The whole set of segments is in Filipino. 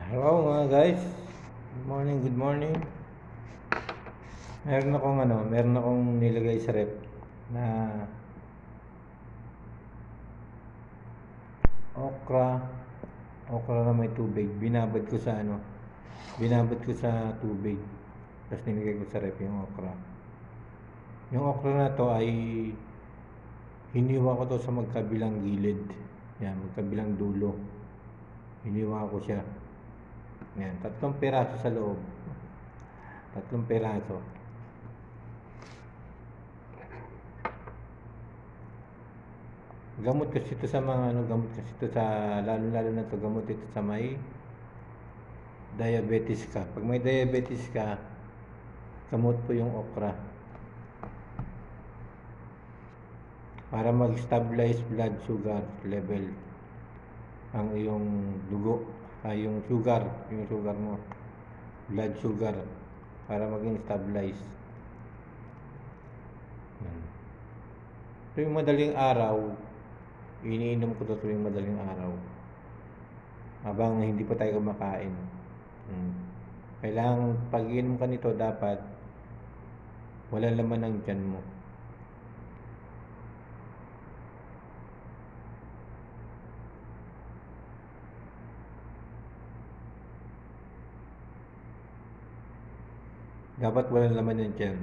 Hello mga guys. Good morning, good morning. Meron akong nilagay sa rep na okra, okra na may tubig. Binabad ko sa tubig. Tapos nilagay ko sa rep yung okra. Yung okra na to ay hiniwa ko to sa magkabilang gilid. Yan, magkabilang dulo. Hiniwa ko siya. Yan, 3 piraso sa loob. 3 piraso. Gamot kasi ito sa lalo-lalo na to gamot ito sa may diabetes ka. Pag may diabetes ka, gamot po yung okra. Para mag-stabilize blood sugar level ang iyong dugo, yung sugar mo, blood sugar, para maging stabilize. Tuwing madaling araw, iniinom ko to tuwing madaling araw. Habang hindi pa tayo kumakain. Kailangan pag inom ka nito, dapat wala laman ang tiyan mo. Dapat walang laman ng tiyan.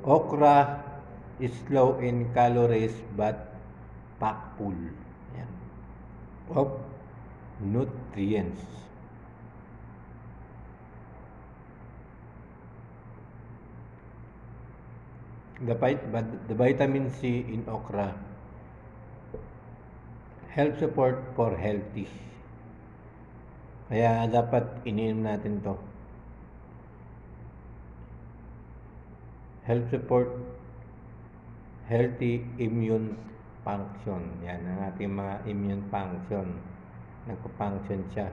Okra is low in calories but packed full of nutrients. The vitamin C in okra help support for healthy. Kaya dapat ininom natin to. Help support healthy immune function. Yan ang ating mga immune function. Nagpa-function siya.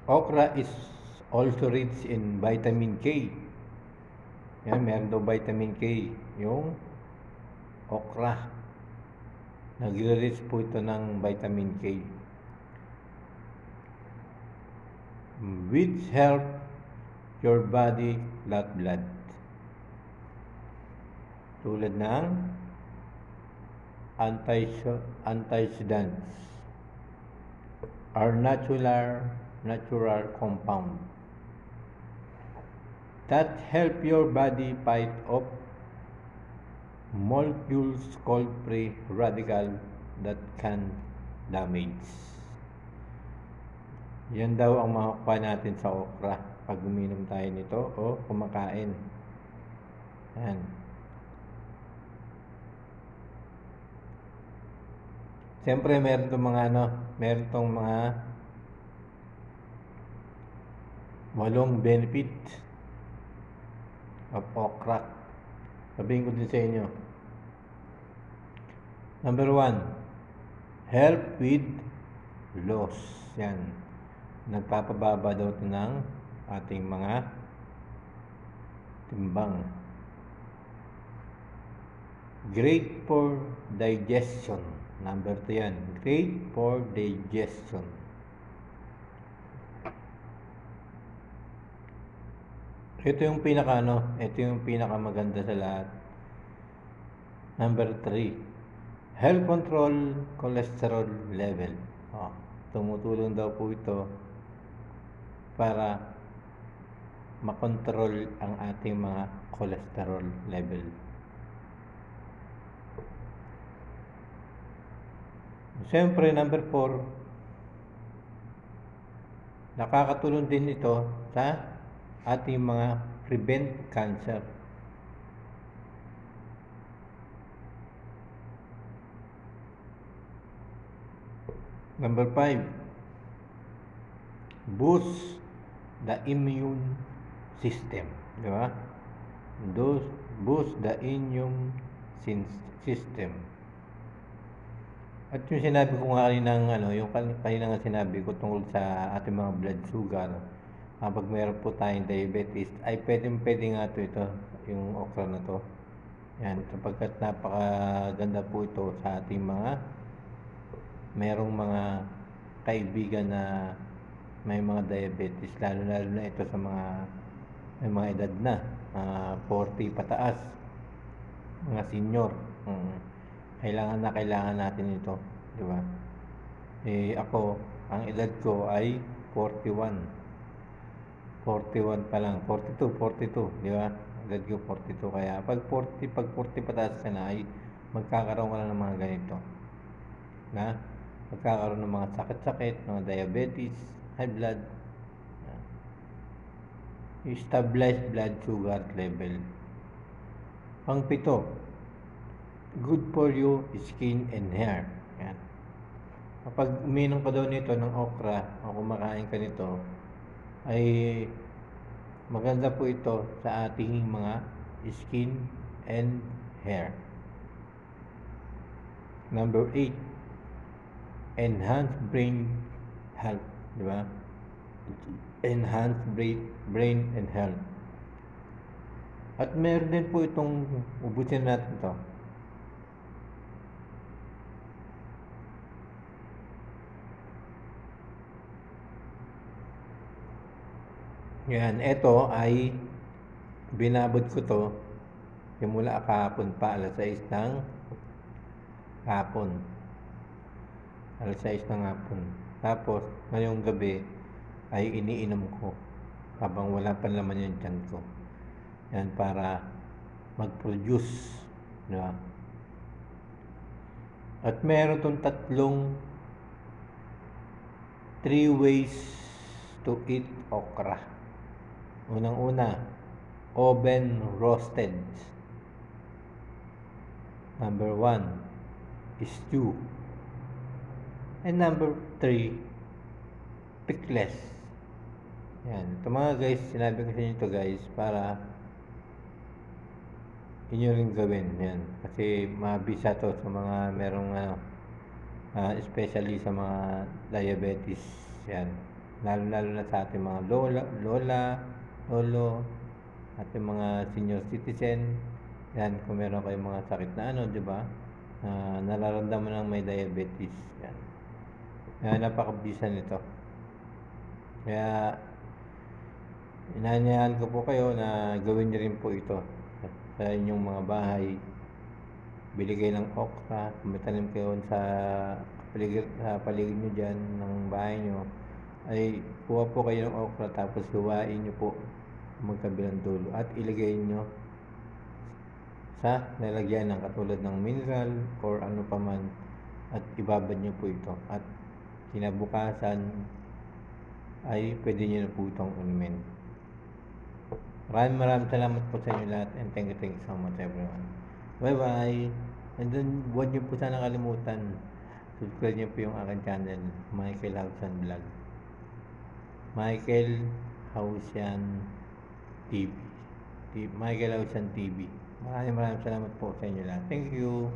Okra is also rich in vitamin K. Yan, meron daw vitamin K. Yung okra. Nagre-rich po ito ng vitamin K. Which help your body clot blood. Tulad ng antioxidants are natural compound that help your body fight off molecules called free radical that can damage. Yan daw ang makukuha natin sa okra pag uminom tayo nito o kumakain. Yan. Siyempre meron tong mga 8 benefit of okra. Sabihin ko din sa inyo. Number 1, help with loss. Yan. Nagpapababa daw ito ng ating mga timbang. Great for digestion. Number 2 yan. Great for digestion. Ito yung pinakamaganda sa lahat. Number 3, help control cholesterol level. Tumutulong daw po ito para makontrol ang ating mga cholesterol level. Siyempre, number 4, nakakatulong din ito sa ating mga prevent cancer. Number 5, boost the immune system. Di ba? Boost the immune system. At yung sinabi ko nga kaninang yung kanina nga sinabi ko tungkol sa ating mga blood sugar, kapag meron po tayong diabetes, ay pwedeng-pwede nga ito, yung okra na to. Yan, sapagkat napakaganda po ito sa ating merong mga kaibigan na may mga diabetes, lalo na ito sa may mga edad na, 40 pataas, mga senior. Kailangan natin ito, di ba? Ako, ang edad ko ay 41. 41 pa lang, 42, di ba? Edad ko 42, kaya pag 40 pataas ka na ay magkakaroon ka na ng mga ganito. Na magkakaroon ng mga sakit-sakit, mga diabetes, high blood, stabilized blood sugar level. Pang-pito, good for you skin and hair. Yan. Kapag uminom ka daw nito ng okra o kumakain ka nito, ay maganda po ito sa ating mga skin and hair. Number 8, enhance brain health, di ba? Enhance brain and health. At meron din po itong, ubusin natin ito. Yan, ito ay binabod ko to simula kahapon pa, alas 6 ng hapon. Alas 6 ng hapon. Tapos, ngayong gabi ay iniinom ko habang wala pa laman yung tiyan ko. Yan, para mag-produce. Diba? At meron itong 3 ways to eat okra. Unang-una, oven roasted. Number 1, stew. And number 3, pickless. Yan. Ito mga guys, sinabi ko sa inyo ito guys, para inyo rin gawin. Yan. Kasi mabisa to sa mga merong especially sa mga diabetes. Yan. Lalo na sa ating mga lolo, ating mga senior citizen. Yan, kung meron kayong mga sakit na di ba? Nararamdaman ng may diabetes. Yan. Napakabisa nito. Kaya, inanyayahan ko po kayo na gawin niyo rin po ito sa inyong mga bahay. Bili kayo ng okra, kumitanim kayo sa paligid nyo dyan ng bahay nyo, ay kuha po kayo ng okra, tapos huwain nyo po magkabilang dulo at ilagay nyo sa lalagyan ng katulad ng mineral or ano paman, at ibabad nyo po ito, at kinabukasan ay pwede nyo na po itong inumin. Maraming salamat po sa inyo lahat, and thank you so much everyone. Bye bye. And then huwag nyo po sana kalimutan, subscribe nyo po yung aking channel, Michael Hausian Vlog. Michael Hausian TV. Michael Hausian TV. Maraming salamat po sa inyo lahat. Thank you.